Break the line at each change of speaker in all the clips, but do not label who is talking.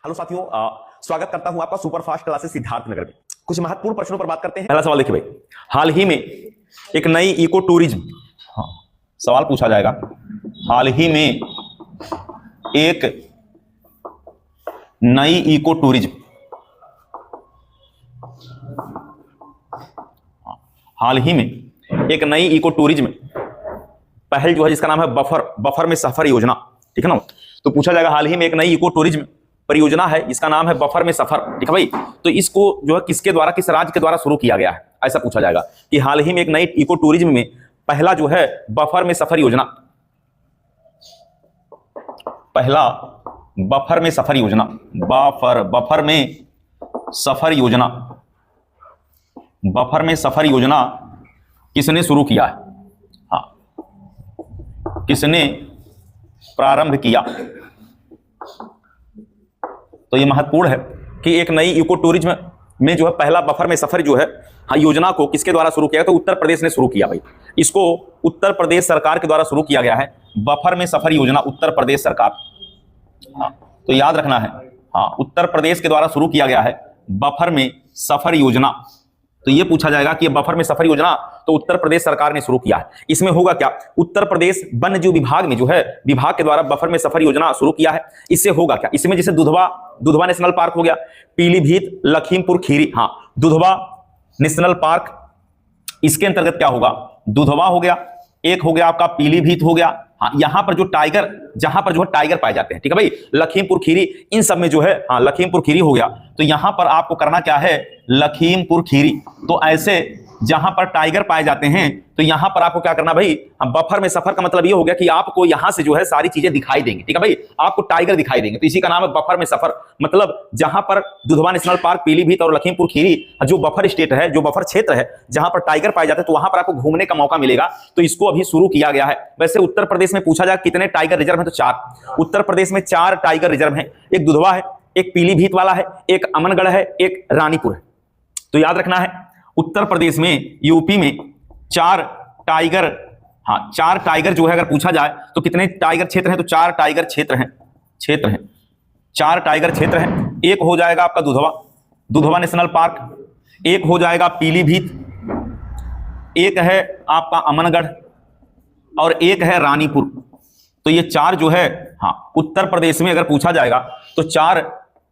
Hello साथियों, स्वागत करता हूं आपका सुपर फास्ट क्लासेस सिद्धार्थनगर में। कुछ महत्वपूर्ण प्रश्नों पर बात करते हैं। पहला सवाल देखिए भाई, हाल ही में एक नई इको टूरिज्म, सवाल पूछा जाएगा, हाल ही में एक नई इको टूरिज्म, हाल ही में एक नई इको टूरिज्म पहल जो है जिसका नाम है बफर में सफर योजना, ठीक है ना। तो पूछा जाएगा हाल ही में एक नई इको टूरिज्म परियोजना है जिसका नाम है बफर में सफर, ठीक है भाई। तो इसको जो है किसके द्वारा, किस राज्य के द्वारा शुरू किया गया है, ऐसा पूछा जाएगा कि हाल ही में एक नई इको टूरिज्म में पहला जो है बफर में सफर योजना, पहला बफर में सफर योजना, बफर में सफर योजना, बफर में सफर योजना किसने शुरू किया है? हाँ, किसने प्रारंभ किया? तो ये महत्वपूर्ण है कि एक नई इको टूरिज्म में जो है पहला बफर में सफर जो है, हाँ, योजना को किसके द्वारा शुरू किया? तो उत्तर प्रदेश ने शुरू किया भाई। इसको उत्तर प्रदेश सरकार के द्वारा शुरू किया गया है, बफर में सफर योजना, उत्तर प्रदेश सरकार। हाँ, तो याद रखना है, हाँ, उत्तर प्रदेश के द्वारा शुरू किया गया है बफर में सफर योजना। तो ये पूछा जाएगा कि ये बफर में सफर योजना तो उत्तर प्रदेश सरकार ने शुरू किया है। इसमें होगा क्या? उत्तर प्रदेश वन्य जीव विभाग ने जो है विभाग के द्वारा बफर में सफर योजना शुरू किया है। इससे होगा क्या? इसमें जैसे दुधवा नेशनल पार्क हो गया, पीलीभीत, लखीमपुर खीरी, हाँ, दुधवा नेशनल पार्क, इसके अंतर्गत क्या होगा? दुधवा हो गया, एक हो गया आपका पीलीभीत हो गया, हाँ, यहां पर जो टाइगर, जहां पर जो है टाइगर पाए जाते हैं, ठीक है भाई, लखीमपुर खीरी, इन सब में जो है, हाँ, लखीमपुर खीरी हो गया। तो यहां पर आपको करना क्या है? लखीमपुर खीरी। तो ऐसे जहां पर टाइगर पाए जाते हैं तो यहां पर आपको क्या करना भाई? बफर में सफर का मतलब ये हो गया कि आपको यहां से जो है सारी चीजें दिखाई देंगी, ठीक है भाई, आपको टाइगर दिखाई देंगे। तो इसी का नाम है बफर में सफर। मतलब जहां पर दुधवा नेशनल पार्क, पीलीभीत और लखीमपुर खीरी जो बफर स्टेट है, जो बफर क्षेत्र है, जहां पर टाइगर पाए जाते हैं, तो वहां पर आपको घूमने का मौका मिलेगा। तो इसको अभी शुरू किया गया है। वैसे उत्तर प्रदेश में पूछा जाए कितने टाइगर रिजर्व है, तो 4। उत्तर प्रदेश में 4 टाइगर रिजर्व है। एक दुधवा है, एक पीलीभीत वाला है, एक अमनगढ़ है, एक रानीपुर है। तो याद रखना है, उत्तर प्रदेश में, यूपी में 4 टाइगर, हाँ, 4 टाइगर जो है अगर पूछा जाए तो कितने टाइगर क्षेत्र हैं? तो 4 टाइगर क्षेत्र हैं, 4 टाइगर क्षेत्र हैं। एक हो जाएगा आपका दुधवा नेशनल पार्क, एक हो जाएगा पीलीभीत, एक है आपका अमनगढ़ और एक है रानीपुर। तो ये 4 जो है, हाँ, उत्तर प्रदेश में अगर पूछा जाएगा तो 4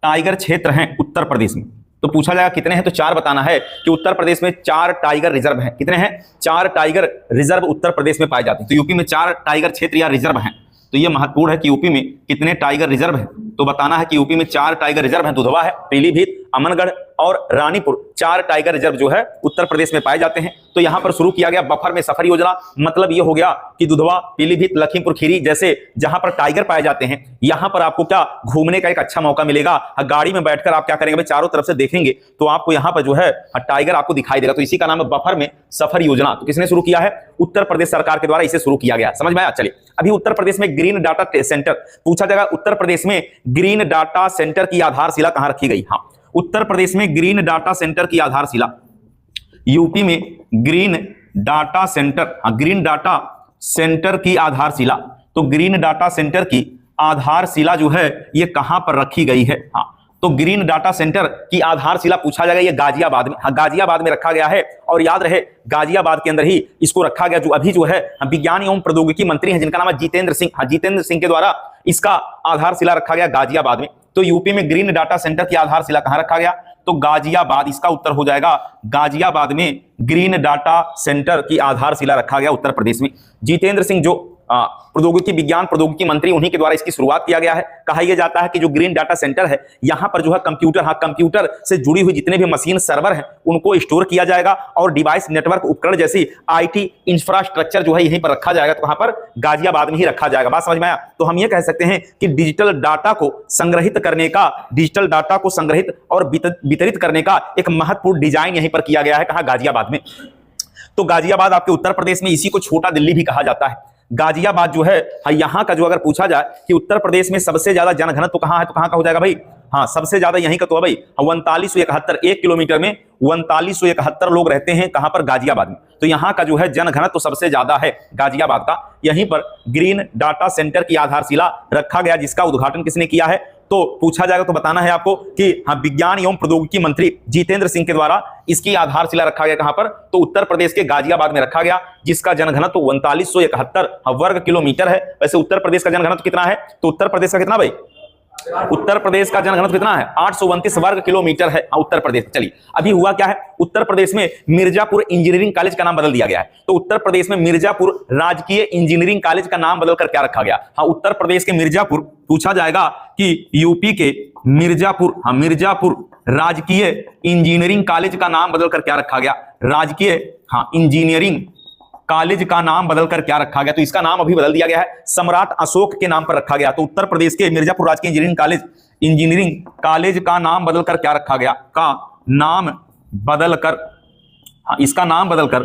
टाइगर क्षेत्र हैं उत्तर प्रदेश में। तो पूछा जाएगा कितने हैं, तो 4 बताना है कि उत्तर प्रदेश में 4 टाइगर रिजर्व हैं। कितने हैं? 4 टाइगर रिजर्व उत्तर प्रदेश में पाए जाते हैं। तो यूपी में 4 टाइगर क्षेत्र या रिजर्व हैं। तो ये महत्वपूर्ण है कि यूपी में कितने टाइगर रिजर्व हैं। तो बताना है कि यूपी में 4 टाइगर रिजर्व हैं। दुधवा है, पीलीभीत, अमनगढ़ और रानीपुर, 4 टाइगर रिजर्व जो है उत्तर प्रदेश में पाए जाते हैं। तो यहां पर शुरू किया गया बफर में सफर योजना। मतलब ये हो गया कि दुधवा, पीलीभीत, लखीमपुर खीरी जैसे जहां पर टाइगर पाए जाते हैं, यहां पर आपको क्या घूमने का एक अच्छा मौका मिलेगा। गाड़ी में बैठकर आप क्या करेंगे भाई? चारों तरफ से देखेंगे तो आपको यहां पर जो है टाइगर आपको दिखाई देगा। तो इसी का नाम है बफर में सफर योजना। तो किसने शुरू किया है? उत्तर प्रदेश सरकार के द्वारा इसे शुरू किया गया। समझ में आया? चलिए, अभी उत्तर प्रदेश में ग्रीन डाटा सेंटर पूछा जाएगा। उत्तर प्रदेश में ग्रीन डाटा सेंटर की आधारशिला कहां रखी गई? हाँ, उत्तर प्रदेश में ग्रीन डाटा सेंटर की आधारशिला, यूपी में ग्रीन डाटा सेंटर, हाँ, ग्रीन डाटा सेंटर की आधारशिला। तो ग्रीन डाटा सेंटर की आधारशिला जो है ये कहां पर रखी गई है? हाँ, तो ग्रीन डाटा सेंटर की आधारशिला पूछा जाएगा ये गाजियाबाद में, हाँ, गाजियाबाद में रखा गया है। और याद रहे गाजियाबाद के अंदर ही इसको रखा गया। जो अभी जो है विज्ञान एवं प्रौद्योगिकी मंत्री हैं जिनका नाम है जितेंद्र सिंह, हाँ, जितेंद्र सिंह के द्वारा इसका आधारशिला रखा गया गाजियाबाद में। तो यूपी में ग्रीन डाटा सेंटर की आधारशिला कहां रखा गया? तो गाजियाबाद, इसका उत्तर हो जाएगा गाजियाबाद में ग्रीन डाटा सेंटर की आधारशिला रखा गया उत्तर प्रदेश में। जितेंद्र सिंह जो प्रौद्योगिकी, विज्ञान प्रौद्योगिकी मंत्री, उन्हीं के द्वारा इसकी शुरुआत किया गया है। कहा यह जाता है कि जो ग्रीन डाटा सेंटर है यहां पर जो है कंप्यूटर, हाँ, कंप्यूटर से जुड़ी हुई जितने भी मशीन, सर्वर हैं, उनको स्टोर किया जाएगा और डिवाइस, नेटवर्क उपकरण जैसी आईटी इंफ्रास्ट्रक्चर जो है यहीं पर रखा जाएगा। तो वहां पर गाजियाबाद में ही रखा जाएगा। बात समझ में आया? तो हम ये कह सकते हैं कि डिजिटल डाटा को संग्रहित करने का, डिजिटल डाटा को संग्रहित और वितरित करने का एक महत्वपूर्ण डिजाइन यहीं पर किया गया है। कहां? गाजियाबाद में। तो गाजियाबाद आपके उत्तर प्रदेश में, इसी को छोटा दिल्ली भी कहा जाता है। गाजियाबाद जो है, हाँ, यहाँ का जो अगर पूछा जाए कि उत्तर प्रदेश में सबसे ज्यादा जनघनत्व तो कहाँ है, तो कहाँ का हो जाएगा भाई? हाँ, सबसे ज्यादा यहीं का तो है भाई 3971, 1 किलोमीटर में 3971 लोग रहते हैं। कहां पर? गाजियाबाद में। तो यहां का जो है जनघनत्व तो सबसे ज्यादा है गाजियाबाद का। यहीं पर ग्रीन डाटा सेंटर की आधारशिला रखा गया, जिसका उद्घाटन किसने किया है? तो पूछा जाएगा तो बताना है आपको कि हाँ, विज्ञान एवं प्रौद्योगिकी मंत्री जितेंद्र सिंह के द्वारा इसकी आधारशिला रखा गया कहां पर, तो उत्तर प्रदेश के गाजियाबाद में रखा गया, जिसका जनघनत्व 3971 वर्ग किलोमीटर है। वैसे उत्तर प्रदेश का जनघनत्व कितना है, तो उत्तर प्रदेश का कितना भाई, उत्तर प्रदेश का जनघनत्व कितना है, 829 वर्ग किलोमीटर है उत्तर प्रदेश। चलिए अभी हुआ क्या है, उत्तर प्रदेश में मिर्जापुर इंजीनियरिंग कॉलेज का नाम बदल दिया गया है। तो उत्तर प्रदेश में मिर्जापुर राजकीय इंजीनियरिंग कॉलेज का नाम बदलकर क्या रखा गया, हाँ उत्तर प्रदेश के मिर्जापुर, पूछा जाएगा कि यूपी के मिर्जापुर, हाँ मिर्जापुर राजकीय इंजीनियरिंग कॉलेज का नाम बदलकर क्या रखा गया, राजकीय हाँ इंजीनियरिंग कॉलेज का नाम बदलकर क्या रखा गया, तो इसका नाम अभी बदल दिया गया है, सम्राट अशोक के नाम पर रखा गया। तो उत्तर प्रदेश के मिर्जापुर राजकीय इंजीनियरिंग कॉलेज का नाम बदलकर क्या रखा गया, का नाम बदलकर, हाँ इसका नाम बदलकर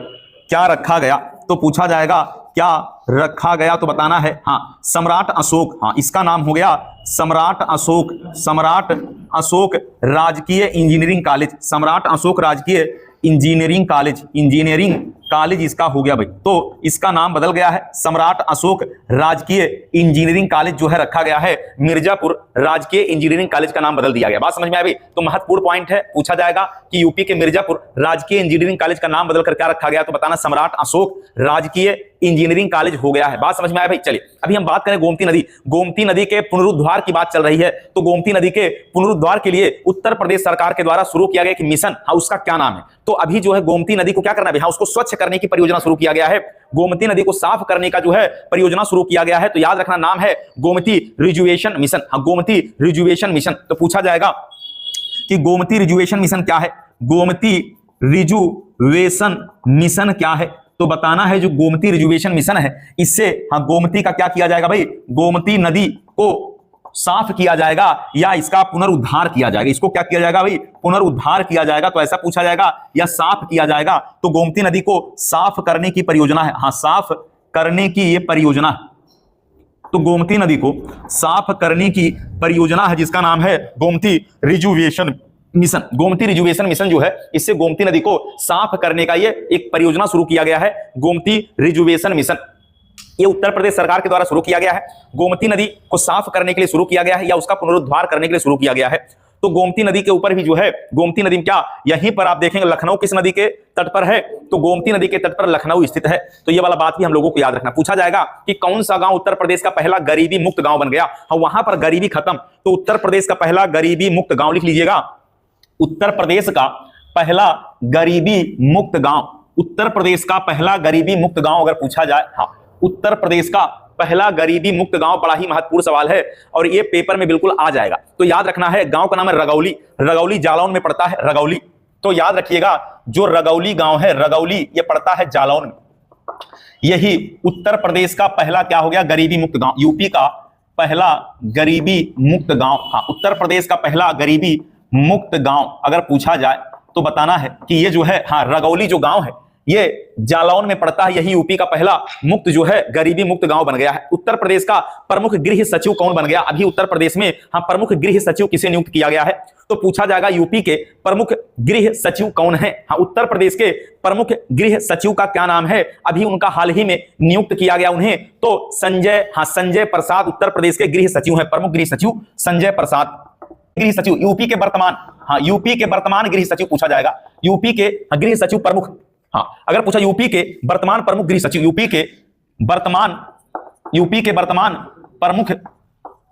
क्या रखा गया, तो पूछा जाएगा क्या रखा गया, तो बताना है हाँ सम्राट अशोक, हाँ इसका नाम हो गया सम्राट अशोक, सम्राट अशोक राजकीय इंजीनियरिंग कॉलेज, सम्राट अशोक राजकीय इंजीनियरिंग कॉलेज इसका हो गया भाई। तो इसका नाम बदल गया है, सम्राट अशोक राजकीय इंजीनियरिंग कॉलेज जो है रखा गया है, मिर्जापुर राजकीय इंजीनियरिंग कॉलेज का नाम बदल दिया गया। बात समझ में आई भाई, तो महत्वपूर्ण पॉइंट है, पूछा जाएगा कि यूपी के मिर्जापुर राजकीय इंजीनियरिंग कॉलेज का नाम बदलकर क्या रखा गया, तो बताना सम्राट अशोक राजकीय इंजीनियरिंग कॉलेज हो गया है। बात समझ में आया भाई। चलिए अभी हम बात करें गोमती नदी, गोमती नदी के पुनरुद्धार की बात चल रही है। तो गोमती नदी के पुनरुद्धार के लिए उत्तर प्रदेश सरकार के द्वारा शुरू किया गया एक मिशन, हाँ उसका क्या नाम है, तो अभी जो है गोमती नदी को क्या करना है, हाँ उसको स्वच्छ करने की परियोजना शुरू किया गया है, गोमती नदी को साफ करने का जो है परियोजना शुरू किया गया है। तो याद रखना नाम है गोमती रिजुवेशन मिशन, हाँ गोमती रिजुवेशन मिशन। तो पूछा जाएगा कि गोमती रिजुवेशन मिशन क्या है, गोमती रिजुवेशन मिशन क्या है, तो बताना है जो गोमती रिजुवेशन मिशन है इससे हाँ गोमती का क्या किया जाएगा भाई, गोमती नदी को साफ किया जाएगा या इसका पुनरुद्धार किया जाएगा, इसको क्या किया जाएगा भाई, पुनरुद्धार किया जाएगा। तो ऐसा पूछा जाएगा या साफ किया जाएगा, तो गोमती नदी को साफ करने की परियोजना है, हाँ साफ करने की ये परियोजना, तो गोमती नदी को साफ करने की परियोजना है जिसका नाम है गोमती रिजुवेशन मिशन। गोमती रिजुवेशन मिशन जो है इससे गोमती नदी को साफ करने का ये एक परियोजना शुरू किया गया है, गोमती रिजुवेशन मिशन। ये उत्तर प्रदेश सरकार के द्वारा शुरू किया गया है, गोमती नदी को साफ करने के लिए शुरू किया गया है या उसका पुनरुद्धार करने के लिए शुरू किया गया है। तो गोमती नदी के ऊपर भी जो है, गोमती नदी क्या, यहीं पर आप देखेंगे लखनऊ किस नदी के तट पर है, तो गोमती नदी के तट पर लखनऊ स्थित है। तो ये वाला बात भी हम लोगों को याद रखना। पूछा जाएगा कि कौन सा गांव उत्तर प्रदेश का पहला गरीबी मुक्त गांव बन गया, हाँ वहां पर गरीबी खत्म, तो उत्तर प्रदेश का पहला गरीबी मुक्त गांव लिख लीजिएगा, उत्तर प्रदेश का पहला गरीबी मुक्त गांव, उत्तर प्रदेश का पहला गरीबी मुक्त गांव अगर पूछा जाए, हाँ उत्तर प्रदेश का पहला गरीबी मुक्त गांव, बड़ा ही महत्वपूर्ण सवाल है और ये पेपर में बिल्कुल आ जाएगा। तो याद रखना है गांव का नाम है रगौली, रगौली जालौन में पड़ता है, रगौली। तो याद रखिएगा जो रगौली गांव है, रगौली ये पड़ता है जालौन में, यही उत्तर प्रदेश का पहला क्या हो गया, गरीबी मुक्त गांव, यूपी का पहला गरीबी मुक्त गांव, हाँ उत्तर प्रदेश का पहला गरीबी मुक्त गांव अगर पूछा जाए तो बताना है कि ये जो है हाँ रगौली जो गांव है ये जालौन में पड़ता है, यही यूपी का पहला मुक्त जो है गरीबी मुक्त गांव बन गया है। उत्तर प्रदेश का प्रमुख गृह सचिव कौन बन गया, अभी उत्तर प्रदेश में हाँ प्रमुख गृह सचिव किसे नियुक्त किया गया है, तो पूछा जाएगा यूपी के प्रमुख गृह सचिव कौन है, हाँ उत्तर प्रदेश के प्रमुख गृह सचिव का क्या नाम है, अभी उनका हाल ही में नियुक्त किया गया उन्हें, तो संजय, हाँ संजय प्रसाद उत्तर प्रदेश के गृह सचिव है, प्रमुख गृह सचिव संजय प्रसाद गृह सचिव। यूपी के वर्तमान, हाँ यूपी के वर्तमान गृह सचिव पूछा जाएगा, यूपी के गृह सचिव प्रमुख, हाँ अगर पूछा यूपी के वर्तमान प्रमुख गृह सचिव, यूपी के वर्तमान प्रमुख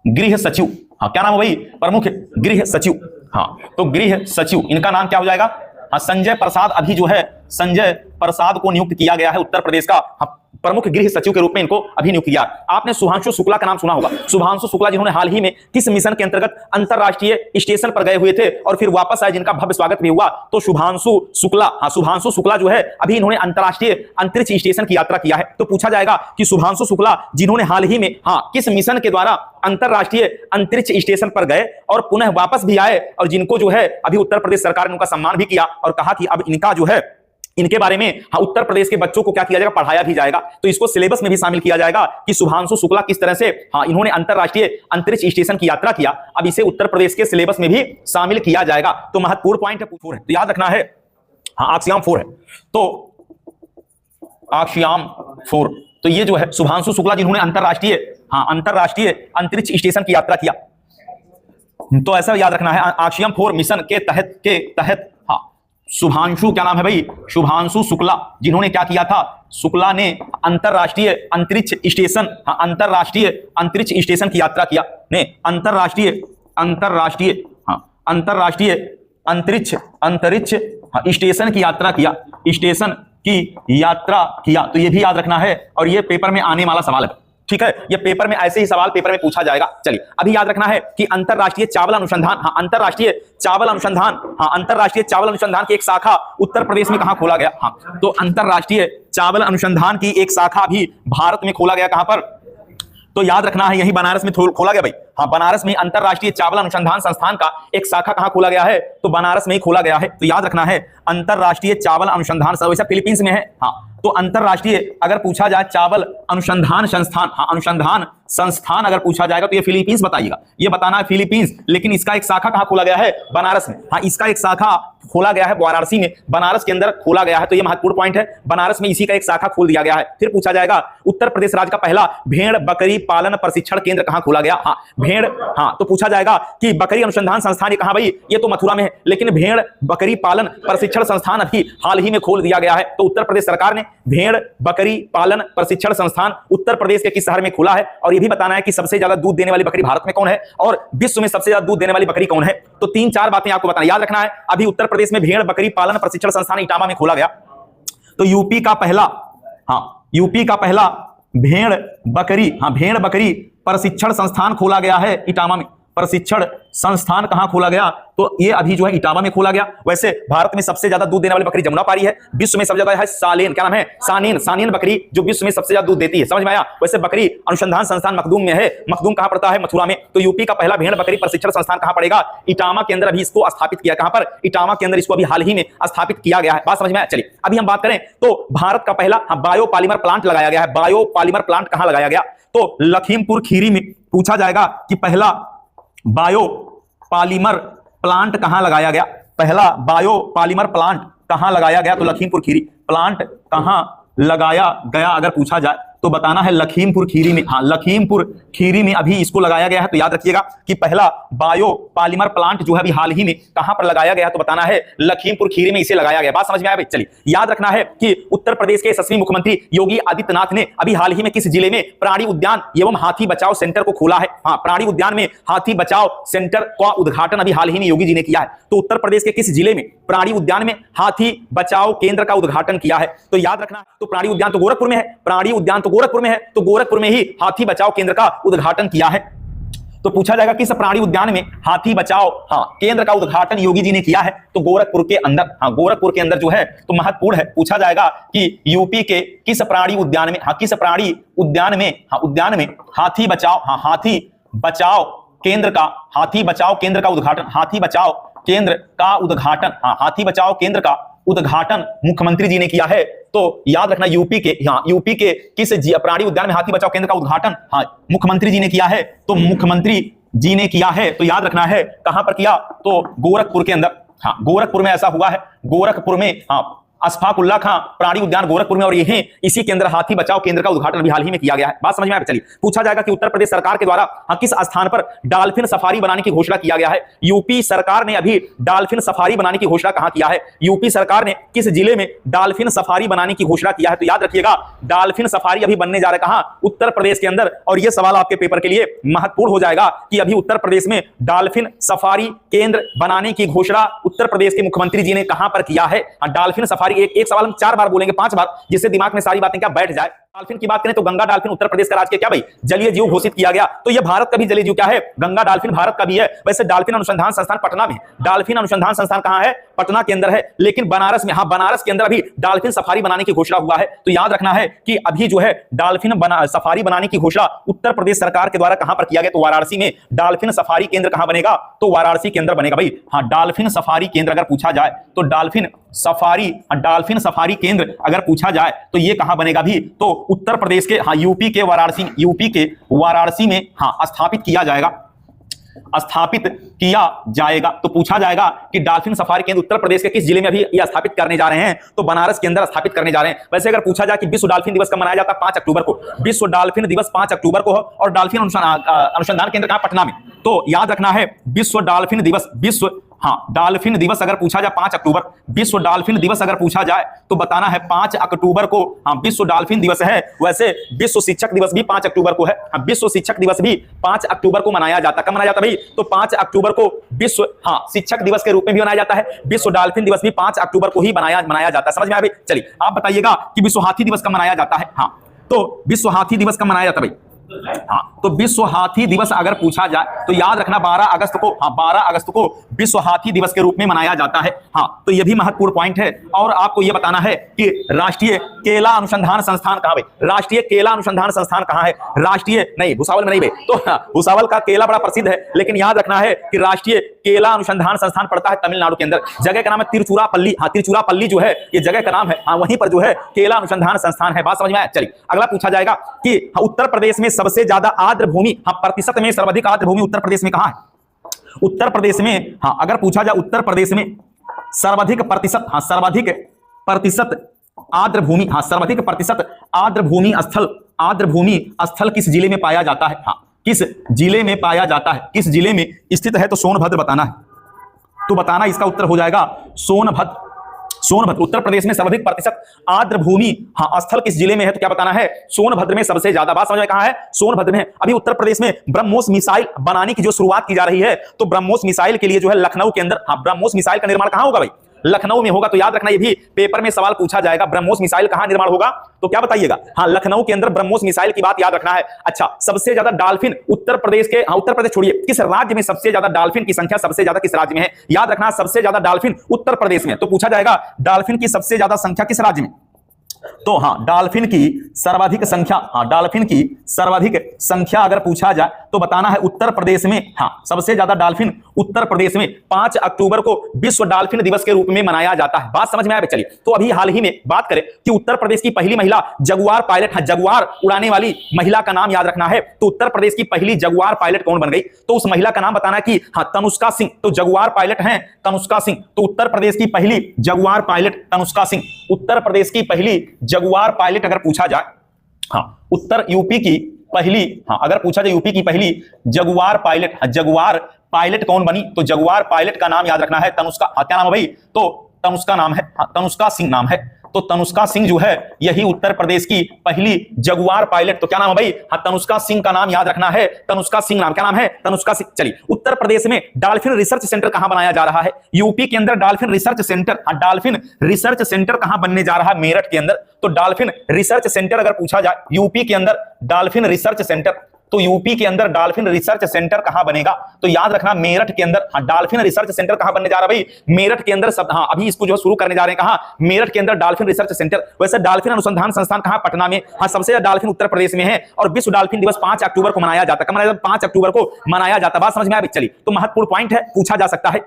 गृह सचिव, हाँ क्या नाम है भाई, प्रमुख गृह सचिव, हाँ तो गृह सचिव इनका नाम क्या हो जाएगा, हाँ संजय प्रसाद। अभी जो है संजय प्रसाद को नियुक्त किया गया है उत्तर प्रदेश का हाँ, प्रमुख गृह सचिव के रूप में इनको अभी नियुक्त किया। आपने शुभांशु शुक्ला का नाम सुना होगा, शुभांशु शुक्ला जिन्होंने हाल ही में किस मिशन के अंतर्गत अंतरराष्ट्रीय स्टेशन पर गए हुए थे और फिर वापस आए, जिनका भव्य स्वागत भी हुआ, तो शुभांशु शुक्ला, हाँ शुभांशु शुक्ला जो है अभी इन्होंने अंतरराष्ट्रीय अंतरिक्ष स्टेशन की यात्रा किया है। तो पूछा जाएगा कि शुभांशु शुक्ला जिन्होंने हाल ही में हाँ किस मिशन के द्वारा अंतरराष्ट्रीय अंतरिक्ष स्टेशन पर गए और पुनः वापस भी आए, और जिनको जो है अभी उत्तर प्रदेश सरकार ने उनका सम्मान भी किया और कहा कि अब इनका जो है इनके बारे में हाँ उत्तर प्रदेश के बच्चों को क्या किया जाएगा, पढ़ाया भी जाएगा। तो इसको सिलेबस में भी शामिल किया जाएगा कि शुभांशु शुक्ला किस तरह से हाँ इन्होंने अंतरराष्ट्रीय अंतरिक्ष स्टेशन की यात्रा किया, अब इसे उत्तर प्रदेश के सिलेबस में भी शामिल किया जाएगा। तो महत्वपूर्ण पॉइंट है, फोर है, तो याद रखना है हाँ आक्सियम 4 है, तो आक्सियम 4, तो ये जो है शुभांशु शुक्ला जिन्होंने अंतरराष्ट्रीय अंतरिक्ष स्टेशन की यात्रा किया, तो ऐसा याद रखना है, आक्सियम 4 मिशन के तहत हाँ, शुभांशु, क्या नाम है भाई, शुभांशु शुक्ला, जिन्होंने क्या किया था, शुक्ला ने अंतरराष्ट्रीय अंतरिक्ष स्टेशन, हाँ, अंतरराष्ट्रीय अंतरिक्ष स्टेशन की यात्रा किया, ने अंतरराष्ट्रीय अंतरिक्ष स्टेशन की यात्रा किया, स्टेशन की यात्रा किया। तो ये भी याद रखना है और ये पेपर में आने वाला सवाल है, ठीक है, ये पेपर में ऐसे ही सवाल पेपर में पूछा जाएगा। चलिए अभी याद रखना है कि अंतरराष्ट्रीय चावल अनुसंधान, हाँ, अंतरराष्ट्रीय चावल अनुसंधान की एक शाखा उत्तर प्रदेश में कहां खोला गया, हाँ, तो अंतरराष्ट्रीय चावल अनुसंधान की एक शाखा भी भारत में खोला गया, कहां पर, तो याद रखना है यही बनारस में खोला गया भाई, हाँ, बनारस में अंतरराष्ट्रीय चावल अनुसंधान संस्थान का एक शाखा कहां खोला गया है, तो बनारस में ही खोला गया है। तो याद रखना है अंतरराष्ट्रीय चावल अनुसंधान, वैसे फिलीपींस में है, हाँ, तो अंतरराष्ट्रीय अगर पूछा जाए चावल अनुसंधान संस्थान, हाँ, अनुसंधान संस्थान अगर पूछा जाएगा तो ये फिलीपींस बताइएगा, ये बताना है फिलीपींस, लेकिन इसका एक शाखा कहां खोला गया है, बनारस में, हाँ, इसका एक शाखा खोला गया है वाराणसी में, बनारस के अंदर खोला गया है। तो ये महत्वपूर्ण पॉइंट है, बनारस में इसी का एक शाखा खोल दिया गया है। फिर पूछा जाएगा उत्तर प्रदेश राज्य का पहला भेड़ बकरी पालन प्रशिक्षण केंद्र कहां खोला गया, हाँ, भेड़, हाँ, तो पूछा जाएगा कि बकरी अनुसंधान संस्थान ये कहां भाई, ये तो मथुरा में है, लेकिन भेड़ बकरी पालन प्रशिक्षण संस्थान अभी हाल ही में खोल दिया गया है। तो उत्तर प्रदेश सरकार ने भेड़ बकरी पालन प्रशिक्षण संस्थान उत्तर प्रदेश के किस शहर में खोला है, और ये भी बताना है कि सबसे ज्यादा दूध देने वाली बकरी भारत में कौन है और विश्व में सबसे ज्यादा दूध देने वाली बकरी कौन है। तो 3-4 बातें आपको बताना याद रखना है। अभी उत्तर प्रदेश में भेड़ बकरी पालन प्रशिक्षण संस्थान इटावा में खोला गया। तो यूपी का पहला भेड़ बकरी प्रशिक्षण संस्थान खोला गया है इटावा में। प्रशिक्षण संस्थान कहां खोला गया, तो ये अभी जो है इटावा में खोला गया। वैसे भारत में सबसे ज्यादा दूध देने वाली बकरी जमुनापारी है, विश्व में सबसे ज्यादा है सालेन, क्या नाम है, सानेन बकरी, जो विश्व में सबसे ज्यादा दूध देती है। समझ में आया। वैसे बकरी अनुसंधान संस्थान मखदूम में है, मखदूम कहां पड़ता है, मथुरा में। तो यूपी का पहला भेड़ बकरी प्रशिक्षण संस्थान कहां पड़ेगा, इटावा के अंदर अभी इसको स्थापित किया। कहां पर, इटावा के अंदर इसको अभी हाल ही में स्थापित किया गया है। बात समझ में आया। चलिए अभी हम बात करें तो भारत का पहला बायोपॉलीमर प्लांट लगाया गया है। बायोपॉलीमर प्लांट कहां लगाया गया, तो लखीमपुर खीरी में। पूछा जाएगा कि पहला बायोपॉलीमर प्लांट कहां लगाया गया, पहला बायोपॉलीमर प्लांट कहां लगाया गया, तो लखीमपुर खीरी। प्लांट कहां लगाया गया अगर पूछा जाए तो बताना है लखीमपुर खीरी में। हाँ, लखीमपुर खीरी में अभी इसको लगाया गया है। तो याद रखिएगा कि पहला बायोपॉलीमर प्लांट जो है अभी हाल ही में कहां पर लगाया गया है, तो बताना है लखीमपुर खीरी में इसे लगाया गया। बात समझ में आया भाई। चलिए याद रखना है कि उत्तर प्रदेश के यशस्वी मुख्यमंत्री योगी आदित्यनाथ ने अभी हाल ही में किस जिले में प्राणी उद्यान एवं हाथी बचाओ सेंटर को खोला है। हाँ, प्राणी उद्यान में हाथी बचाओ सेंटर का उद्घाटन अभी हाल ही में योगी जी ने किया है। तो उत्तर प्रदेश के किस जिले में प्राणी उद्यान में हाथी बचाओ केंद्र का उद्घाटन किया है, तो याद रखना। तो प्राणी उद्यान तो गोरखपुर में है, प्राणी उद्यान तो गोरखपुर में है, तो गोरखपुर में ही हाथी बचाओ केंद्र का उद्घाटन किया है। तो पूछा जाएगा किस प्राणी उद्यान में हाथी बचाओ केंद्र का उद्घाटन योगी जी ने किया है, तो गोरखपुर के अंदर। गोरखपुर के अंदर जो है तो महत्वपूर्ण है। पूछा जाएगा कि यूपी के किस प्राणी उद्यान में, किस प्राणी उद्यान में हाथी बचाओ केंद्र का उद्घाटन, हाथी बचाओ केंद्र का उद्घाटन मुख्यमंत्री जी ने किया है। तो याद रखना यूपी के किस प्राणी उद्यान में हाथी बचाओ केंद्र का उद्घाटन मुख्यमंत्री जी ने किया है, तो मुख्यमंत्री जी ने किया है। तो याद रखना है कहां पर किया, तो गोरखपुर के अंदर। गोरखपुर में ऐसा हुआ है, गोरखपुर में अशफाकुल्ला खां प्राणी उद्यान गोरखपुर में, और यही इसी के अंदर हाथी बचाओ केंद्र का उद्घाटन अभी हाल ही में किया गया है। बात समझ में आ रही। चलिए पूछा जाएगा कि उत्तर प्रदेश सरकार के द्वारा किस स्थान पर डॉल्फिन सफारी बनाने की घोषणा किया गया है। यूपी सरकार ने अभी डॉल्फिन सफारी बनाने की घोषणा कहां किया है, यूपी सरकार ने किस जिले में डॉल्फिन सफारी बनाने की घोषणा किया है। तो याद रखिएगा डॉल्फिन सफारी अभी बनने जा रहा है कहां, उत्तर प्रदेश के अंदर। और यह सवाल आपके पेपर के लिए महत्वपूर्ण हो जाएगा कि अभी उत्तर प्रदेश में डॉल्फिन सफारी केंद्र बनाने की घोषणा उत्तर प्रदेश के मुख्यमंत्री जी ने कहां पर किया है। डॉल्फिन सफारी एक सवाल हम 4 बार बोलेंगे, 5 बार, जिससे दिमाग में सारी बातें क्या बैठ जाए। डॉल्फिन की बात करें तो गंगा डॉल्फिन उत्तर प्रदेश का राज्य क्या भाई जलीय जीव घोषित किया गया। तो यह भारत का भी जलीय जीव क्या है, गंगा डॉल्फिन भारत का भी है। वैसे डॉल्फिन अनुसंधान संस्थान पटना में, डॉल्फिन अनुसंधान संस्थान कहां है, पटना के अंदर है। लेकिन बनारस में, बनारस के अंदर अभी डॉल्फिन सफारी बनाने की घोषणा हुआ है। तो याद रखना है कि अभी जो है डॉल्फिन सफारी बनाने की घोषणा उत्तर प्रदेश सरकार के द्वारा कहां पर किया गया, तो वाराणसी में। डॉल्फिन सफारी केंद्र कहां बनेगा, तो वाराणसी के अंदर बनेगा भाई। डॉल्फिन सफारी केंद्र अगर पूछा जाए तो डॉल्फिन सफारी केंद्र अगर पूछा जाए तो यह कहां बनेगा भी, तो उत्तर प्रदेश के यूपी के वाराणसी में स्थापित किया जाएगा। स्थापित किया जाएगा। तो पूछा जाएगा कि डॉल्फिन सफारी केंद्र उत्तर प्रदेश के किस जिले में अभी ये स्थापित करने जा रहे हैं, तो बनारस के अंदर स्थापित करने जा रहे हैं। वैसे अगर पूछा जाए कि विश्व डॉल्फिन दिवस कब मनाया जाता है, 5 अक्टूबर को। विश्व डॉल्फिन दिवस 5 अक्टूबर को हो और डॉल्फिन अनुसंधान केंद्र कहां, पटना में। तो याद रखना है विश्व डॉल्फिन दिवस, डॉल्फिन दिवस अगर पूछा जाए 5 अक्टूबर, विश्व डॉल्फिन दिवस अगर पूछा जाए तो बताना है 5 अक्टूबर को विश्व डॉल्फिन दिवस है। वैसे विश्व शिक्षक दिवस भी 5 अक्टूबर को है। विश्व शिक्षक दिवस भी 5 अक्टूबर को मनाया जाता है। कब मनाया जाता है भाई, तो 5 अक्टूबर को विश्व शिक्षक दिवस के रूप में भी मनाया जाता है। विश्व डॉल्फिन दिवस भी 5 अक्टूबर को ही मनाया जाता है। समझ में आया भाई? चलिए आप बताइएगा कि विश्व हाथी दिवस कब मनाया जाता है। तो विश्व हाथी दिवस कब मनाया जाता है भाई? तो विश्व हाथी दिवस अगर पूछा जाए तो याद रखना 12 अगस्त को, 12 अगस्त को विश्व हाथी दिवस के रूप में मनाया जाता है। तो यह भी महत्वपूर्ण पॉइंट है। और आपको यह बताना है कि राष्ट्रीय केला अनुसंधान संस्थान कहां है। राष्ट्रीय केला अनुसंधान संस्थान कहां है? राष्ट्रीय नहीं, भुसावल में नहीं भाई। तो भुसावल का केला बड़ा प्रसिद्ध है, लेकिन याद रखना है कि राष्ट्रीय केला अनुसंधान संस्थान पड़ता है तमिलनाडु के अंदर। जगह का नाम है तिरुचिरापल्ली। तिरुचिरापल्ली जो है ये जगह का नाम है। वहीं पर जो है केला अनुसंधान संस्थान है। बात समझ में आया? चलिए अगला पूछा जाएगा कि उत्तर प्रदेश में सबसे ज्यादा आर्द्र भूमि, प्रतिशत में सर्वाधिक आर्द्र भूमि उत्तर प्रदेश में कहां है? उत्तर प्रदेश में अगर पूछा जाए उत्तर प्रदेश में सर्वाधिक प्रतिशत, सर्वाधिक प्रतिशत आर्द्र भूमि, सर्वाधिक प्रतिशत आर्द्र भूमि स्थल किस जिले में पाया जाता है? किस जिले में पाया जाता है? किस जिले में स्थित है? तो सोनभद्र बताना है। तो बताना इसका उत्तर हो जाएगा सोनभद्र। उत्तर प्रदेश में सर्वाधिक प्रतिशत आर्द्र भूमि स्थल किस जिले में है? तो क्या बताना है? सोनभद्र में सबसे ज्यादा। बात समझ में? कहां है? सोनभद्र में। अभी उत्तर प्रदेश में ब्रह्मोस मिसाइल बनाने की जो शुरुआत की जा रही है, तो ब्रह्मोस मिसाइल के लिए जो है लखनऊ के अंदर, ब्रह्मोस मिसाइल का निर्माण कहां होगा भाई? लखनऊ में होगा। तो याद रखना, ये भी पेपर में सवाल पूछा जाएगा, ब्रह्मोस मिसाइल कहां निर्माण होगा? तो क्या बताइएगा? लखनऊ के अंदर ब्रह्मोस मिसाइल की बात याद रखना है। अच्छा, सबसे ज्यादा डॉल्फिन उत्तर प्रदेश के, उत्तर प्रदेश छोड़िए, किस राज्य में सबसे ज्यादा डॉल्फिन की संख्या सबसे ज्यादा किस राज्य में है? याद रखना सबसे ज्यादा डॉल्फिन उत्तर प्रदेश में। तो पूछा जाएगा डॉल्फिन की सबसे ज्यादा संख्या किस राज्य में? तो डॉल्फिन की सर्वाधिक संख्या, डॉल्फिन की सर्वाधिक संख्या अगर पूछा जाए तो बताना है उत्तर प्रदेश में। सबसे ज्यादा डॉल्फिन उत्तर प्रदेश में 5 अक्टूबर को विश्व डॉल्फिन दिवस के रूप में मनाया जाता है। बात समझ में आया? चलिए तो अभी हाल ही में बात करें कि उत्तर प्रदेश की पहली महिला जगुआर पायलट, जगुआर उड़ाने वाली महिला का नाम याद रखना है। तो उत्तर प्रदेश की पहली जगुआर पायलट कौन बन गई? तो उस महिला का नाम बताना कि तनुष्का सिंह। तो जगुआर पायलट हैं तनुष्का सिंह। तो उत्तर प्रदेश की पहली जगुआर पायलट तनुष्का सिंह। उत्तर प्रदेश की पहली जगुआर पायलट अगर पूछा जाए, उत्तर यूपी की पहली, अगर पूछा जाए यूपी की पहली जगुआर पायलट कौन बनी? तो जगुआर पायलट का नाम याद रखना है तनुष्का, क्या नाम है भाई? तो तनुष्का नाम है, तनुष्का सिंह नाम है। तो तनुष्का सिंह जो है यही उत्तर प्रदेश की पहली जगुआर पायलट। तो क्या नाम है भाई? तनुष्का सिंह का नाम याद रखना है, तनुष्का सिंह नाम। क्या नाम है? तनुष्का सिंह। चलिए उत्तर प्रदेश में डॉल्फिन रिसर्च सेंटर कहां बनाया जा रहा है? यूपी के अंदर dolphin research centre, dolphin research centre कहां बनने जा रहा है? मेरठ के अंदर। तो डॉल्फिन रिसर्च सेंटर अगर पूछा जाए यूपी के अंदर डॉल्फिन रिसर्च सेंटर, तो यूपी के अंदर डॉल्फिन रिसर्च सेंटर कहां बनेगा? तो याद रखना मेरठ के अंदर। डॉल्फिन रिसर्च सेंटर कहां बनने जा रहा है भाई? मेरठ के अंदर। सब अभी इसको जो शुरू करने जा रहे हैं कहां? मेरठ के अंदर डॉल्फिन रिसर्च सेंटर। वैसे डॉल्फिन अनुसंधान संस्थान कहां? पटना में। सबसे ज्यादा डॉल्फिन उत्तर प्रदेश में है। और विश्व डॉल्फिन दिवस 5 अक्टूबर को मनाया जाता है। कब मनाया जाता है? 5 अक्टूबर को मनाया जाता है। बात समझ में आया? चलिए तो महत्वपूर्ण पॉइंट है, पूछा जा सकता है।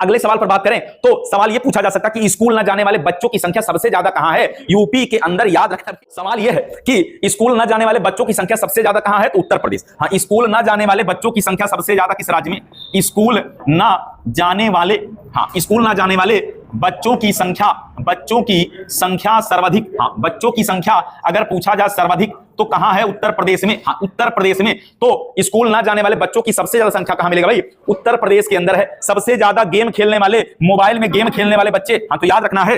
अगले सवाल पर बात करें तो सवाल यह पूछा जा सकता है कि स्कूल न जाने वाले बच्चों की संख्या सबसे ज्यादा कहां है? यूपी के अंदर। याद रखना सवाल यह है कि स्कूल न जाने वाले बच्चों की संख्या सबसे ज्यादा कहां है? तो उत्तर प्रदेश। स्कूल न जाने वाले बच्चों की संख्या सबसे ज्यादा किस राज्य में? स्कूल न जाने वाले, स्कूल न जाने वाले बच्चों की संख्या सर्वाधिक, बच्चों की संख्या अगर पूछा जाए सर्वाधिक तो कहां है? उत्तर प्रदेश में। उत्तर प्रदेश में। तो स्कूल ना जाने वाले बच्चों की सबसे ज्यादा संख्या कहां मिलेगा भाई? उत्तर प्रदेश के अंदर है। सबसे ज्यादा गेम खेलने वाले, मोबाइल में गेम खेलने वाले बच्चे, तो याद रखना है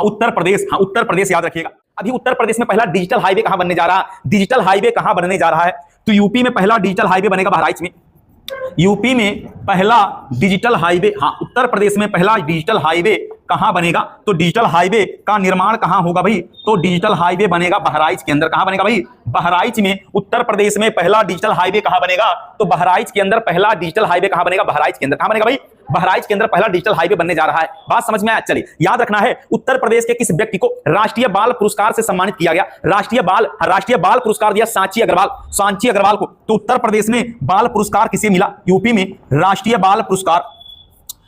उत्तर प्रदेश। उत्तर प्रदेश याद रखिएगा। अभी उत्तर प्रदेश में पहला डिजिटल हाईवे कहां बनने जा रहा है? डिजिटल हाईवे कहां बनने जा रहा है? तो यूपी में पहला डिजिटल हाईवे बनेगा बहराइच में। यूपी में पहला डिजिटल हाईवे, उत्तर प्रदेश में पहला डिजिटल हाईवे कहां बनेगा? तो डिजिटल हाईवे का निर्माण कहां होगा भाई? तो डिजिटल हाईवे बनेगा बहराइच के अंदर। कहां बनेगा भाई? बहराइच में। उत्तर प्रदेश में पहला डिजिटल हाईवे कहां बनेगा? तो बहराइच के अंदर पहला डिजिटल हाईवे कहां बनेगा? बहराइच के अंदर। कहां बनेगा भाई? बहराइच के अंदर पहला डिजिटल हाईवे बनने जा रहा है। बात समझ में आया? चलिए याद रखना है उत्तर प्रदेश के किस व्यक्ति को राष्ट्रीय बाल पुरस्कार से सम्मानित किया गया? राष्ट्रीय बाल पुरस्कार दिया सांची अग्रवाल को। तो उत्तर प्रदेश में बाल पुरस्कार किसे मिला? यूपी में राष्ट्रीय बाल पुरस्कार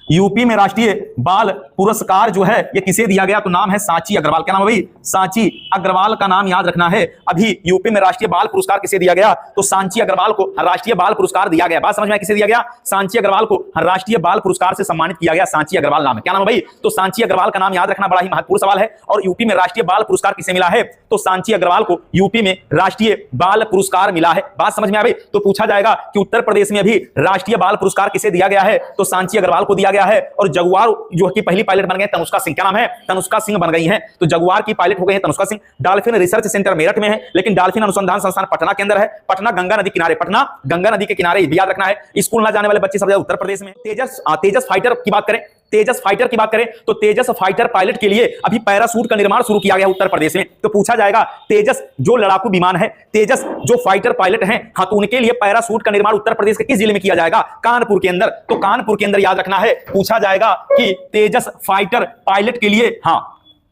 यूपी में राष्ट्रीय बाल पुरस्कार जो है ये किसे दिया गया? तो नाम है सांची अग्रवाल। क्या नाम है भाई? सांची अग्रवाल का नाम याद रखना है। अभी यूपी में राष्ट्रीय बाल पुरस्कार किसे दिया गया? तो सांची अग्रवाल को राष्ट्रीय बाल पुरस्कार दिया गया। बात समझ में? किसे दिया गया? सांची अग्रवाल को राष्ट्रीय बाल पुरस्कार से सम्मानित किया गया। सांची अग्रवाल नाम है। क्या नाम है भाई? तो सांची अग्रवाल का नाम याद रखना बड़ा ही महत्वपूर्ण सवाल है। और यूपी में राष्ट्रीय बाल पुरस्कार किसे मिला है? तो सांची अग्रवाल को यूपी में राष्ट्रीय बाल पुरस्कार मिला है। बात समझ में आ गई? तो पूछा जाएगा कि उत्तर प्रदेश में अभी राष्ट्रीय बाल पुरस्कार किसे दिया गया है? तो सांची अग्रवाल को दिया गया है। और जगुआर जो की पहली पायलट बन गए तनुष्का सिंह। क्या नाम है? तनुष्का सिंह बन गई हैं। तो जगुआर की पायलट हो गई है Tanushka Singh. Dolphin research centre Meerut में है, लेकिन डॉल्फिन अनुसंधान संस्थान पटना के अंदर है। पटना गंगा नदी किनारे, पटना गंगा नदी के किनारे, याद रखना है। स्कूल ना जाने वाले बच्चे सब उत्तर प्रदेश में। तेजस फाइटर की बात करें, तेजस फाइटर की बात करें तो तेजस फाइटर पायलट के लिए अभी पैराशूट का निर्माण शुरू किया गया उत्तर प्रदेश में। तो पूछा जाएगा तेजस जो लड़ाकू विमान है, तेजस जो फाइटर पायलट हैं, हाँ, तो उनके लिए पैराशूट का निर्माण उत्तर प्रदेश के किस जिले में किया जाएगा? कानपुर के अंदर। तो कानपुर के अंदर याद रखना है। पूछा जाएगा कि तेजस फाइटर पायलट के लिए हाँ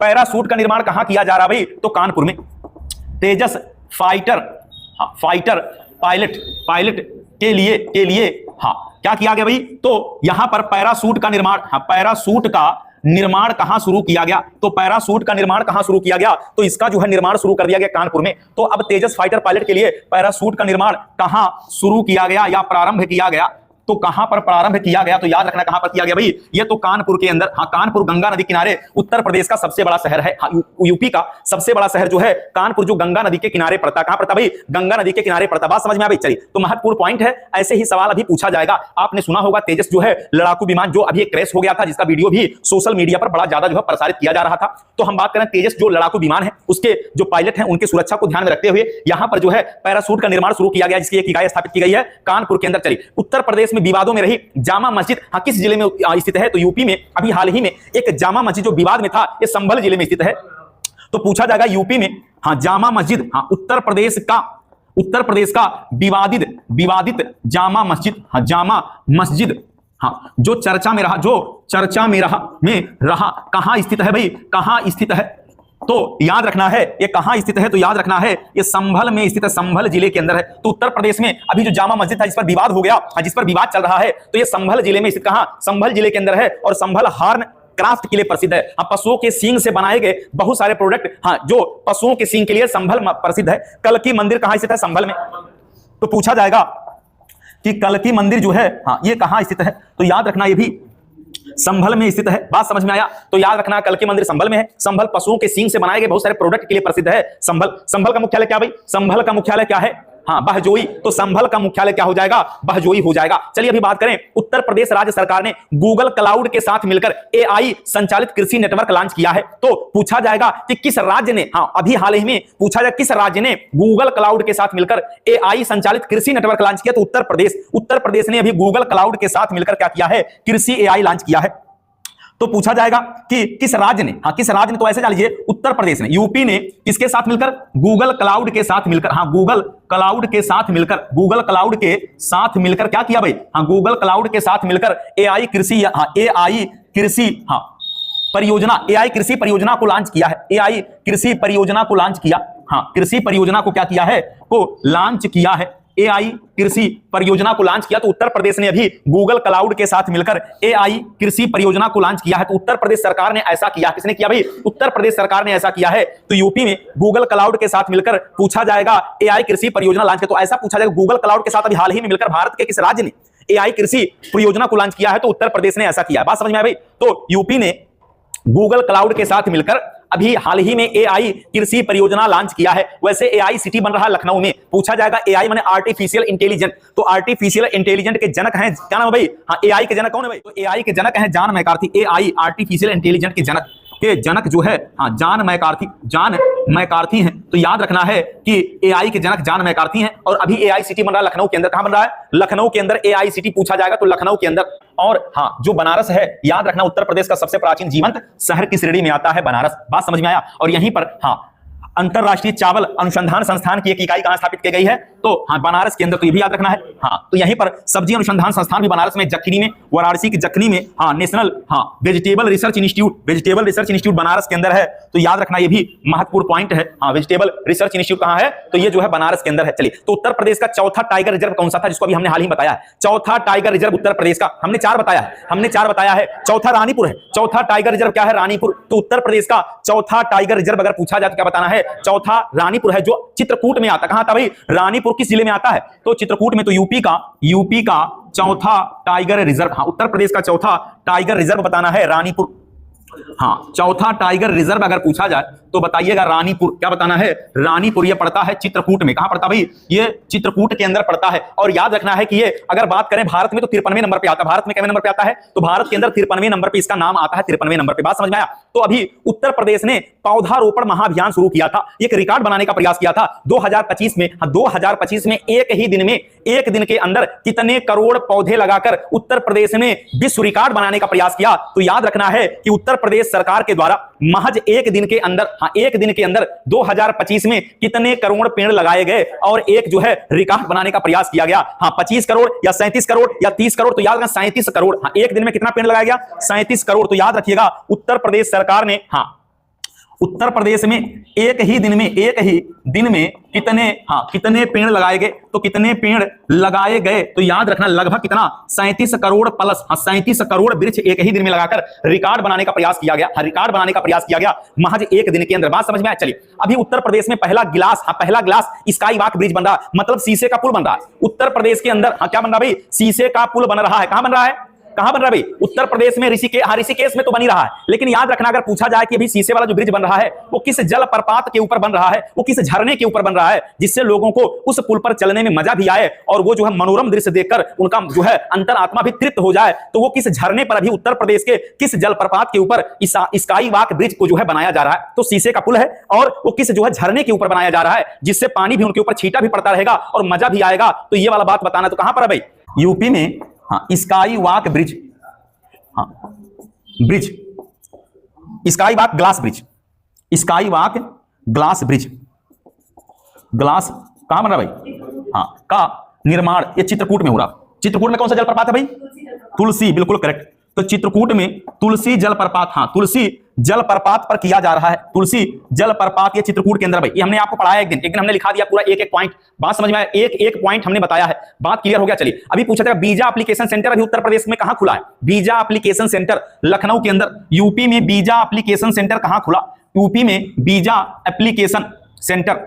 पैराशूट का निर्माण कहां किया जा रहा भाई? तो कानपुर में। तेजस फाइटर फाइटर पायलट के लिए हाँ क्या किया गया भाई? तो यहां पर पैराशूट का निर्माण, हाँ, पैराशूट का निर्माण कहां शुरू किया गया? तो पैराशूट का निर्माण कहां शुरू किया गया? तो इसका जो है निर्माण शुरू कर दिया गया कानपुर में। तो अब तेजस फाइटर पायलट के लिए पैराशूट का निर्माण कहां शुरू किया गया या प्रारंभ किया गया? तो कहां पर प्रारंभ किया गया? तो याद रखना कहां पर किया गया भाई? ये तो कानपुर के अंदर। हाँ, कानपुर गंगा नदी किनारे उत्तर प्रदेश का सबसे बड़ा शहर है। हाँ, यूपी का सबसे बड़ा शहर जो है कानपुर, जो गंगा नदी के किनारे पड़ता। कहां पड़ता भाई? गंगा नदी के किनारे पड़ता। बात समझ में आ गई? चलिए, तो महत्वपूर्ण पॉइंट है। ऐसे ही सवाल अभी पूछा जाएगा। आपने सुना होगा तेजस जो है लड़ाकू विमान जो अभी क्रैश हो गया था, जिसका वीडियो भी सोशल मीडिया पर बड़ा ज्यादा जो है प्रसारित किया जा रहा था। तो हम बात करें तेजस जो लड़ाकू विमान है, उसके जो पायलट हैं उनकी सुरक्षा को ध्यान में रखते हुए यहां पर जो है पैराशूट का निर्माण शुरू किया गया, जिसकी एक इकाई स्थापित की गई है कानपुर के अंदर। चलिए, उत्तर प्रदेश में विवादों में रही जामा मस्जिद हाँ किस जिले में स्थित है? तो यूपी में अभी हाल ही में एक जामा मस्जिद जो विवाद में था, ये संभल जिले में स्थित है। तो पूछा जाएगा यूपी में हाँ जामा मस्जिद, हाँ उत्तर प्रदेश का विवादित जामा मस्जिद, हाँ जामा मस्जिद हाँ जो चर्चा में रहा कहां स्थित है भाई? कहां स्थित है? तो याद रखना है ये कहां स्थित है? तो याद रखना है ये संभल में स्थित है, संभल जिले के अंदर है। तो उत्तर प्रदेश में अभी जो जामा मस्जिद था जिस पर विवाद हो गया, जिस पर विवाद चल रहा है, तो ये संभल जिले में स्थित, कहां? संभल जिले के अंदर है। और संभल हार्न क्राफ्ट के लिए प्रसिद्ध है। पशुओं के सींग से बनाए गए बहुत सारे प्रोडक्ट, हाँ, जो पशुओं के सींग के लिए संभल प्रसिद्ध है। कल्की मंदिर कहां स्थित है? संभल में। तो पूछा जाएगा कि कल्की मंदिर जो है हाँ ये कहां स्थित है? तो याद रखना ये भी संभल में स्थित है। बात समझ में आया? तो याद रखना कल्की मंदिर संभल में है। संभल पशुओं के सींग से बनाए गए बहुत सारे प्रोडक्ट के लिए प्रसिद्ध है संभल। संभल का मुख्यालय क्या भाई? संभल का मुख्यालय क्या है? हाँ, बहजोई। तो संभल का मुख्यालय क्या हो जाएगा? बहजोई हो जाएगा। चलिए अभी बात करें, उत्तर प्रदेश राज्य सरकार ने गूगल क्लाउड के साथ मिलकर एआई संचालित कृषि नेटवर्क लॉन्च किया है। तो पूछा जाएगा कि किस राज्य ने, हाँ अभी हाल ही में पूछा जाए किस राज्य ने गूगल क्लाउड के साथ मिलकर एआई संचालित कृषि नेटवर्क लॉन्च किया? तो उत्तर प्रदेश ने अभी गूगल क्लाउड के साथ मिलकर क्या किया है? कृषि एआई लॉन्च किया है। तो पूछा जाएगा कि किस राज्य ने, हाँ किस राज्य ने? तो ऐसे जान लीजिए उत्तर प्रदेश ने, यूपी ने किसके साथ मिलकर? गूगल क्लाउड के साथ मिलकर, हाँ गूगल क्लाउड के साथ मिलकर क्या किया भाई? हाँ गूगल क्लाउड के साथ मिलकर एआई कृषि परियोजना को लॉन्च किया है। एआई कृषि परियोजना को लॉन्च किया, हाँ कृषि परियोजना को क्या किया है? को लॉन्च किया है। एआई कृषि परियोजना को लॉन्च किया। तो उत्तर प्रदेश ने अभी गूगल क्लाउड के साथ मिलकर एआई कृषि परियोजना को लॉन्च किया है। तो उत्तर प्रदेश सरकार ने ऐसा किया। किसने किया भाई? उत्तर प्रदेश सरकार ने ऐसा किया है। तो यूपी में गूगल क्लाउड के साथ मिलकर पूछा जाएगा एआई कृषि परियोजना लॉन्च किया। तो ऐसा पूछा जाएगा गूगल क्लाउड के साथ अभी हाल ही में मिलकर भारत के किस राज्य ने एआई कृषि परियोजना को लॉन्च किया है? तो उत्तर प्रदेश ने ऐसा किया। बात समझ में आई भाई? तो यूपी ने गूगल क्लाउड के साथ मिलकर अभी हाल ही में एआई कृषि परियोजना लॉन्च किया है। वैसे एआई सिटी बन रहा है लखनऊ में। पूछा जाएगा एआई माने आर्टिफिशियल इंटेलिजेंट। तो आर्टिफिशियल इंटेलिजेंट के जनक हैं, क्या नाम है भाई? हाँ एआई के जनक कौन है भाई? तो एआई के जनक हैं John McCarthy. AI artificial intelligent के जनक जो है हाँ जॉन मैकार्थी हैं। तो याद रखना है कि एआई के जनक जॉन मैकार्थी हैं। और अभी एआई सिटी बन रहा है लखनऊ के अंदर। कहां बन रहा है? लखनऊ के अंदर एआई सिटी पूछा जाएगा तो लखनऊ के अंदर। और हाँ जो बनारस है, याद रखना उत्तर प्रदेश का सबसे प्राचीन जीवंत शहर की श्रेणी में आता है बनारस। बात समझ में आया? और यहीं पर हाँ अंतरराष्ट्रीय चावल अनुसंधान संस्थान की एक इकाई कहां स्थापित की गई है? तो हाँ, बनारस के अंदर, तो ये भी याद रखना है। हाँ, तो यहीं पर सब्जी अनुसंधान संस्थान भी बनारस में, जखनी में, वाराणसी की जखनी में, हाँ, नेशनल, हाँ, वेजिटेबल रिसर्च इंस्टीट्यूट बनारस के अंदर है। तो याद रखना, ये भी महत्वपूर्ण पॉइंट है। हाँ, वेजिटेबल रिसर्च इंस्टीट्यूट कहां है? तो ये जो है बनारस के अंदर है। चलिए, तो उत्तर प्रदेश का चौथा टाइगर रिजर्व कौन सा था, जिसको अभी हमने हाल ही बताया है? चौथा टाइगर रिजर्व उत्तर प्रदेश का हमने चार बताया है। चौथा रानीपुर है। चौथा टाइगर रिजर्व क्या है? रानीपुर। तो उत्तर प्रदेश का चौथा टाइगर रिजर्व अगर पूछा जाए तो क्या बताना है? चौथा रानीपुर है, जो चित्रकूट में आता। कहां था भाई? रानीपुर किस जिले में आता है? तो चित्रकूट में। तो यूपी का चौथा टाइगर रिजर्व, हाँ, उत्तर प्रदेश का चौथा टाइगर रिजर्व बताना है रानीपुर। हाँ, चौथा टाइगर रिजर्व अगर पूछा जाए तो बताइएगा रानीपुर। क्या बताना है? रानीपुर। ये पड़ता है चित्रकूट में। कहां पड़ता भाई? ये चित्रकूट के अंदर पड़ता है। और याद रखना है कि ये अगर बात करें भारत में तो 53वें नंबर पे आता है। भारत में कितने नंबर पे आता है? तो भारत के अंदर 53वें नंबर पे इसका नाम आता है, 53वें नंबर पे। बात समझ में आया? तो अभी उत्तर प्रदेश ने पौधारोपण महाअभियान शुरू किया था, एक रिकॉर्ड बनाने का प्रयास किया था 2025 में। 2025 में एक ही दिन में, एक दिन के अंदर कितने करोड़ पौधे लगाकर उत्तर प्रदेश ने विश्व रिकॉर्ड बनाने का प्रयास किया। तो याद रखना है कि उत्तर प्रदेश सरकार के द्वारा महज एक दिन के अंदर, हाँ, एक दिन के अंदर 2025 में कितने करोड़ पेड़ लगाए गए और एक जो है रिकॉर्ड बनाने का प्रयास किया गया। हाँ, 25 करोड़ या 37 करोड़ या 30 करोड़। तो याद रखना 37 करोड़। हाँ, एक दिन में कितना पेड़ लगाया गया? 37 करोड़। तो याद रखिएगा उत्तर प्रदेश सरकार ने, हाँ, उत्तर प्रदेश में एक ही दिन में कितने पेड़ लगाए गए? तो कितने पेड़ लगाए गए? तो याद रखना लगभग कितना? 37 करोड़ प्लस, हाँ, 37 करोड़ वृक्ष एक ही दिन में लगाकर रिकॉर्ड बनाने का प्रयास किया गया। रिकॉर्ड बनाने का प्रयास किया गया महज एक दिन के अंदर। बात समझ में आया? चलिए, अभी उत्तर प्रदेश में पहला ग्लास स्काई वॉक ब्रिज बन रहा है, मतलब शीशे का पुल बन रहा है उत्तर प्रदेश के अंदर। हाँ, क्या बन रहा है भाई? शीशे का पुल बन रहा है। कहां बन रहा है? कहां बन रहा है भाई? उत्तर प्रदेश में ऋषिकेश में तो बन ही रहा है। लेकिन याद रखना, अगर पूछा जाए कि अभी शीशे वाला जो ब्रिज बन रहा है वो किस जल प्रपात के ऊपर बन रहा है, वो किस झरने के ऊपर बन रहा है, जिससे लोगों को उस पुल पर चलने में मजा भी आए और वो जो है मनोरम दृश्य देखकर उनका जो है अंतरात्मा भी तृप्त हो जाए, तो वो किस झरने पर अभी उत्तर प्रदेश के किस जल प्रपात के ऊपर स्काई वॉक ब्रिज को जो है बनाया जा रहा है? तो शीशे का पुल है और वो किस जो है झरने के ऊपर बनाया जा रहा है, जिससे पानी भी उनके ऊपर छींटा भी पड़ता रहेगा और मजा भी आएगा। तो ये वाला बात बताना। तो कहां पर है भाई? यूपी में, हाँ, स्काई वॉक ब्रिज, हाँ, bridge, sky walk glass bridge, sky walk glass bridge, glass कहां बन रहा भाई? हाँ, का निर्माण ये चित्रकूट में हो रहा। चित्रकूट में कौन सा जलप्रपात है भाई? तुलसी, बिल्कुल करेक्ट। तो चित्रकूट में तुलसी जलप्रपात, हाँ, तुलसी जलप्रपात पर किया जा रहा है। तुलसी जलप्रपात ये चित्रकूट के अंदर भाई, ये हमने आपको पढ़ाया एक दिन हमने लिखा दिया पूरा एक पॉइंट। बात समझ में आया? एक पॉइंट हमने बताया है, बात क्लियर हो गया। चलिए, अभी पूछा जाएगा बीजा एप्लीकेशन सेंटर अभी उत्तर प्रदेश में कहां खुला है? बीजा एप्लीकेशन सेंटर लखनऊ के अंदर। यूपी में बीजा एप्लीकेशन सेंटर कहां खुला? यूपी में बीजा एप्लीकेशन सेंटर,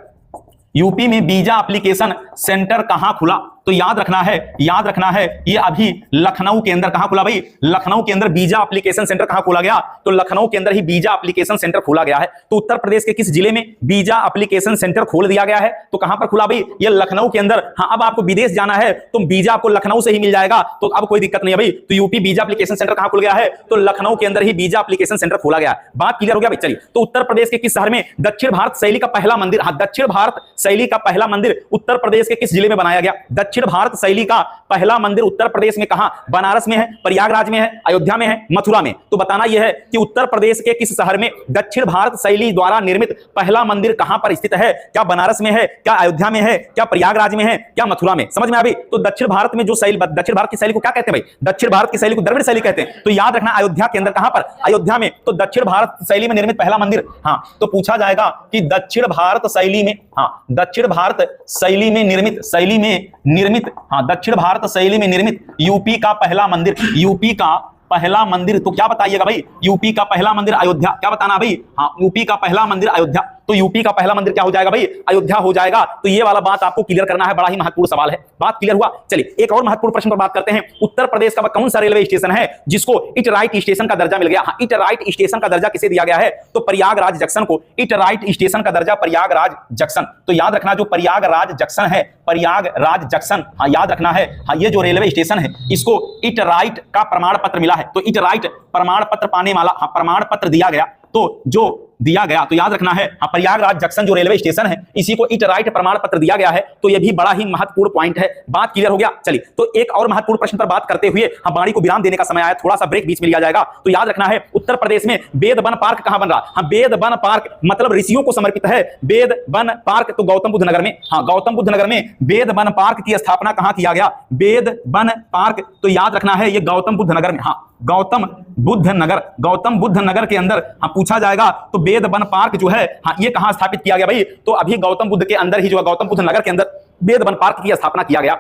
यूपी में बीजा एप्लीकेशन सेंटर कहां खुला? तो याद रखना है ये अभी लखनऊ के अंदर। कहां खुला भाई? लखनऊ के अंदर बीजा एप्लीकेशन सेंटर कहां खोला गया? तो लखनऊ के अंदर ही बीजा एप्लीकेशन सेंटर खोला गया है। तो उत्तर प्रदेश के किस जिले में बीजा एप्लीकेशन सेंटर खोल दिया गया है? तो कहां पर खुला भाई? ये लखनऊ के अंदर। हाँ, अब आपको विदेश जाना है तो बीजा आपको लखनऊ से ही मिल जाएगा, तो अब कोई दिक्कत नहीं है भाई। तो यूपी बीजा एप्लीकेशन सेंटर कहां खुल गया है? तो लखनऊ के अंदर ही बीजा एप्लीकेशन सेंटर खोला गया। बात क्लियर हो गया भाई? चलिए, तो उत्तर प्रदेश के किस शहर में दक्षिण भारत शैली का पहला मंदिर, हाँ, दक्षिण भारत शैली का पहला मंदिर उत्तर प्रदेश के किस जिले में बनाया गया? दक्षिण भारत शैली पहला मंदिर उत्तर प्रदेश में कहां? बनारस में है, प्रयागराज में है, अयोध्या में है, मथुरा में। तो बताना यह है कि उत्तर प्रदेश के किस शहर में दक्षिण भारत शैली द्वारा निर्मित पहला मंदिर कहां पर स्थित है? क्या बनारस में है, क्या अयोध्या में है, क्या प्रयागराज में है, क्या मथुरा में? समझ में आ गई? तो दक्षिण भारत में जो शैली, दक्षिण भारत की शैली को क्या कहते हैं भाई? दक्षिण भारत की शैली को द्रविड़ शैली कहते हैं। तो याद रखना अयोध्या के अंदर। कहां पर? अयोध्या में। तो दक्षिण भारत शैली में निर्मित पहला मंदिर, हाँ, तो पूछा जाएगा कि दक्षिण भारत शैली में, हाँ, दक्षिण भारत शैली में निर्मित, हाँ, दक्षिण भारत शैली में निर्मित यूपी का पहला मंदिर, यूपी का पहला मंदिर। तो क्या बताइएगा भाई? यूपी का पहला मंदिर अयोध्या। क्या बताना भाई? हाँ, यूपी का पहला मंदिर अयोध्या। तो यूपी का पहला मंदिर क्या हो जाएगा भाई? अयोध्या हो जाएगा। तो ये वाला बात आपको क्लियर करना है, बड़ा ही महत्वपूर्ण सवाल है। बात क्लियर हुआ? चलिए, एक और महत्वपूर्ण प्रश्न पर बात करते हैं। उत्तर प्रदेश का कौन सा रेलवे स्टेशन है जिसको इटराइट स्टेशन का दर्जा मिल गया? हाँ, इटराइट स्टेशन का दर्जा किसे दिया गया है? तो प्रयागराज जंक्शन को इटराइट स्टेशन का दर्जा, प्रयागराज जंक्शन। तो याद रखना जो प्रयागराज जंक्शन है, प्रयागराज जंक्शन, हाँ, याद रखना है, हाँ, ये जो रेलवे स्टेशन है इसको इटराइट का प्रमाण पत्र मिला है। तो इटराइट प्रमाण पत्र पाने वाला, हाँ, प्रमाण पत्र दिया गया। तो जो दिया गया। तो याद रखना है, हाँ, प्रयागराज जंक्शन जो रेलवे स्टेशन है इसी को इट राइट प्रमाण पत्र दिया गया है। तो यह भी बड़ा ही महत्वपूर्ण पॉइंट है। बात क्लियर हो गया। चलिए, तो एक और महत्वपूर्ण प्रश्न पर बात करते हुए हम वाणी को विराम देने का समय आया, थोड़ा सा ब्रेक बीच में लिया जाएगा। तो याद रखना है, उत्तर प्रदेश में वेद वन पार्क कहां बन रहा? हाँ, वेद वन पार्क मतलब ऋषियों को समर्पित है। वेद वन पार्क तो गौतम बुद्ध नगर में, हाँ, गौतम बुद्ध नगर में वेद वन पार्क की स्थापना कहां किया गया? वेद वन पार्क तो याद रखना है, ये गौतम बुद्ध नगर में, हाँ, गौतम बुद्ध नगर, गौतम बुद्ध नगर के अंदर हाँ पूछा जाएगा तो वेद वन पार्क जो है हाँ ये कहां स्थापित किया गया भाई? तो अभी गौतम बुद्ध के अंदर ही जो है, गौतम बुद्ध नगर के अंदर वेद वन पार्क की स्थापना किया गया।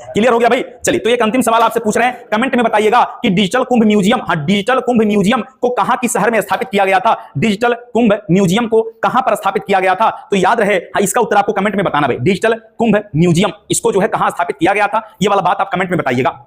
क्लियर हो गया भाई? चलिए, तो एक अंतिम सवाल आपसे पूछ रहे हैं, कमेंट में बताइएगा कि डिजिटल कुंभ म्यूजियम, हाँ, डिजिटल कुंभ म्यूजियम को कहां की शहर में स्थापित किया गया था? डिजिटल कुंभ म्यूजियम को कहां पर स्थापित किया गया था? तो याद रहे, हाँ, इसका उत्तर आपको कमेंट में बताना भाई। डिजिटल कुंभ म्यूजियम इसको जो है कहां स्थापित किया गया था, ये वाला बात आप कमेंट में बताइएगा।